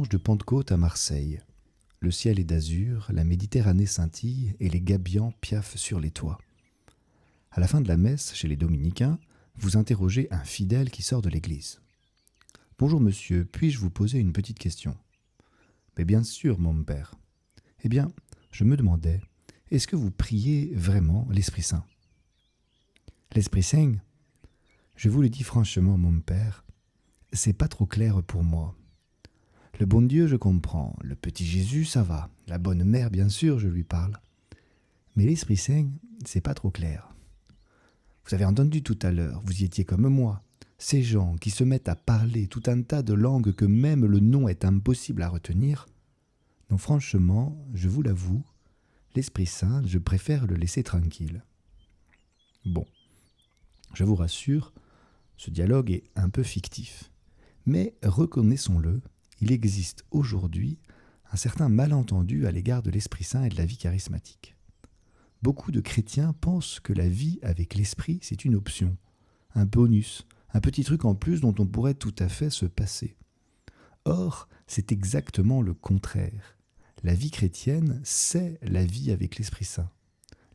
dimanche de Pentecôte à Marseille. Le ciel est d'azur, la Méditerranée scintille et les gabions piaffent sur les toits. À la fin de la messe, chez les dominicains, vous interrogez un fidèle qui sort de l'église. « Bonjour monsieur, puis-je vous poser une petite question ?»« Mais bien sûr, mon père. »« Eh bien, je me demandais, est-ce que vous priez vraiment l'Esprit Saint ?»« L'Esprit Saint, je vous le dis franchement, mon père, c'est pas trop clair pour moi. Le bon Dieu, je comprends. Le petit Jésus, ça va. La bonne mère, bien sûr, je lui parle. Mais l'Esprit Saint, c'est pas trop clair. Vous avez entendu tout à l'heure, vous y étiez comme moi. Ces gens qui se mettent à parler tout un tas de langues que même le nom est impossible à retenir. Non, franchement, je vous l'avoue, l'Esprit Saint, je préfère le laisser tranquille. Bon, je vous rassure, ce dialogue est un peu fictif. Mais reconnaissons-le, il existe aujourd'hui un certain malentendu à l'égard de l'Esprit Saint et de la vie charismatique. Beaucoup de chrétiens pensent que la vie avec l'Esprit, c'est une option, un bonus, un petit truc en plus dont on pourrait tout à fait se passer. Or, c'est exactement le contraire. La vie chrétienne, c'est la vie avec l'Esprit Saint.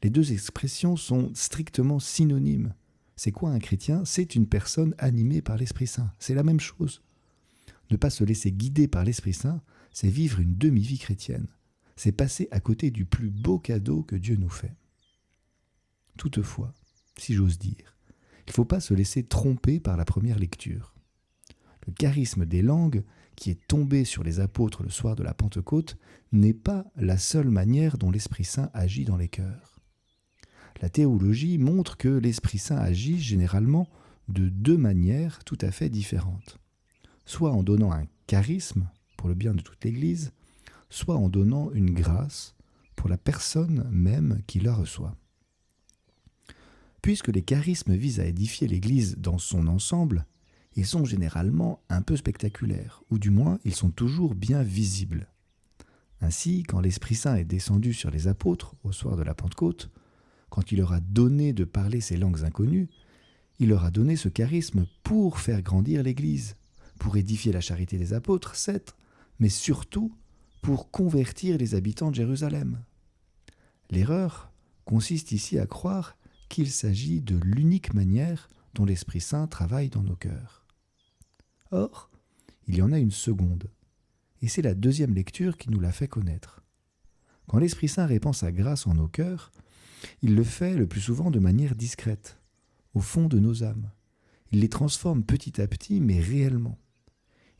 Les deux expressions sont strictement synonymes. C'est quoi un chrétien ? C'est une personne animée par l'Esprit Saint. C'est la même chose. Ne pas se laisser guider par l'Esprit Saint, c'est vivre une demi-vie chrétienne. C'est passer à côté du plus beau cadeau que Dieu nous fait. Toutefois, si j'ose dire, il ne faut pas se laisser tromper par la première lecture. Le charisme des langues, qui est tombé sur les apôtres le soir de la Pentecôte, n'est pas la seule manière dont l'Esprit Saint agit dans les cœurs. La théologie montre que l'Esprit Saint agit généralement de deux manières tout à fait différentes. Soit en donnant un charisme pour le bien de toute l'Église, soit en donnant une grâce pour la personne même qui la reçoit. Puisque les charismes visent à édifier l'Église dans son ensemble, ils sont généralement un peu spectaculaires, ou du moins ils sont toujours bien visibles. Ainsi, quand l'Esprit Saint est descendu sur les apôtres au soir de la Pentecôte, quand il leur a donné de parler ces langues inconnues, il leur a donné ce charisme pour faire grandir l'Église, pour édifier la charité des apôtres, certes, mais surtout pour convertir les habitants de Jérusalem. L'erreur consiste ici à croire qu'il s'agit de l'unique manière dont l'Esprit Saint travaille dans nos cœurs. Or, il y en a une seconde, et c'est la deuxième lecture qui nous l'a fait connaître. Quand l'Esprit Saint répand sa grâce en nos cœurs, il le fait le plus souvent de manière discrète, au fond de nos âmes. Il les transforme petit à petit, mais réellement.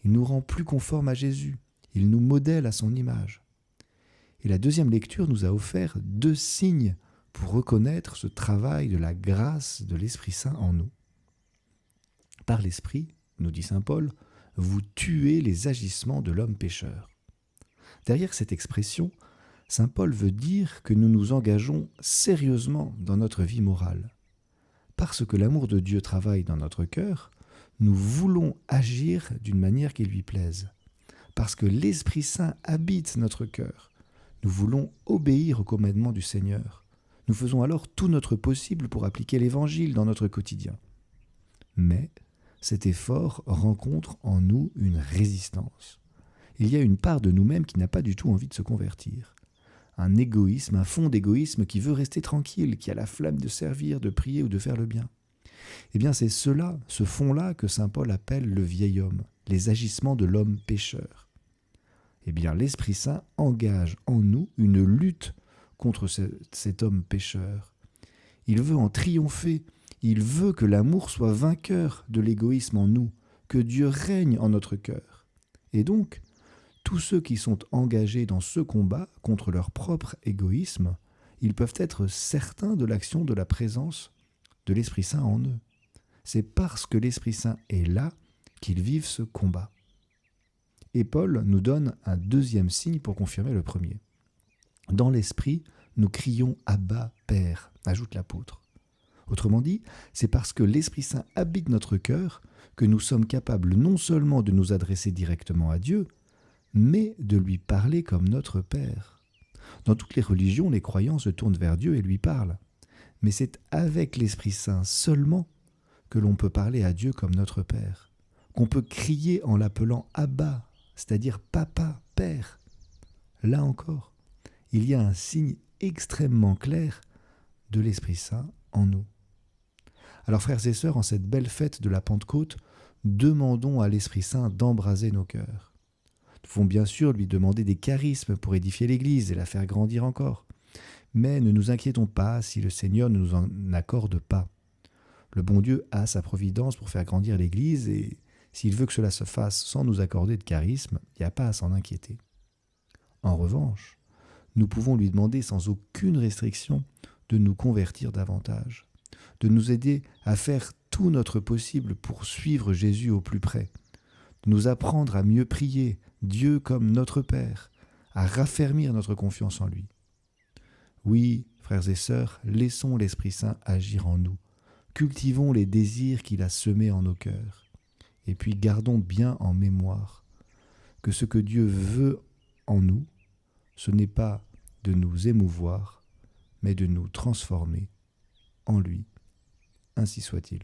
Il nous rend plus conformes à Jésus. Il nous modèle à son image. Et la deuxième lecture nous a offert deux signes pour reconnaître ce travail de la grâce de l'Esprit Saint en nous. Par l'Esprit, nous dit saint Paul, vous tuez les agissements de l'homme pécheur. Derrière cette expression, saint Paul veut dire que nous nous engageons sérieusement dans notre vie morale. Parce que l'amour de Dieu travaille dans notre cœur, nous voulons agir d'une manière qui lui plaise. Parce que l'Esprit Saint habite notre cœur, nous voulons obéir au commandement du Seigneur. Nous faisons alors tout notre possible pour appliquer l'Évangile dans notre quotidien. Mais cet effort rencontre en nous une résistance. Il y a une part de nous-mêmes qui n'a pas du tout envie de se convertir. Un égoïsme, un fond d'égoïsme qui veut rester tranquille, qui a la flamme de servir, de prier ou de faire le bien. Eh bien, c'est cela, ce fond-là que saint Paul appelle le vieil homme, les agissements de l'homme pécheur. Eh bien, l'Esprit Saint engage en nous une lutte contre cet homme pécheur. Il veut en triompher, il veut que l'amour soit vainqueur de l'égoïsme en nous, que Dieu règne en notre cœur. Et donc, tous ceux qui sont engagés dans ce combat contre leur propre égoïsme, ils peuvent être certains de l'action de la présence de l'Esprit Saint en eux. C'est parce que l'Esprit Saint est là qu'ils vivent ce combat. Et Paul nous donne un deuxième signe pour confirmer le premier. Dans l'Esprit, nous crions « Abba, Père », ajoute l'apôtre. Autrement dit, c'est parce que l'Esprit Saint habite notre cœur que nous sommes capables non seulement de nous adresser directement à Dieu, mais de lui parler comme notre Père. Dans toutes les religions, les croyants se tournent vers Dieu et lui parlent. Mais c'est avec l'Esprit Saint seulement que l'on peut parler à Dieu comme notre Père, qu'on peut crier en l'appelant « Abba », c'est-à-dire papa, père. Là encore, il y a un signe extrêmement clair de l'Esprit Saint en nous. Alors frères et sœurs, en cette belle fête de la Pentecôte, demandons à l'Esprit Saint d'embraser nos cœurs. Nous pouvons bien sûr lui demander des charismes pour édifier l'Église et la faire grandir encore. Mais ne nous inquiétons pas si le Seigneur ne nous en accorde pas. Le bon Dieu a sa providence pour faire grandir l'Église et s'il veut que cela se fasse sans nous accorder de charisme, il n'y a pas à s'en inquiéter. En revanche, nous pouvons lui demander sans aucune restriction de nous convertir davantage, de nous aider à faire tout notre possible pour suivre Jésus au plus près, de nous apprendre à mieux prier Dieu comme notre Père, à raffermir notre confiance en lui. Oui, frères et sœurs, laissons l'Esprit Saint agir en nous, cultivons les désirs qu'il a semés en nos cœurs, et puis gardons bien en mémoire que ce que Dieu veut en nous, ce n'est pas de nous émouvoir, mais de nous transformer en lui. Ainsi soit-il.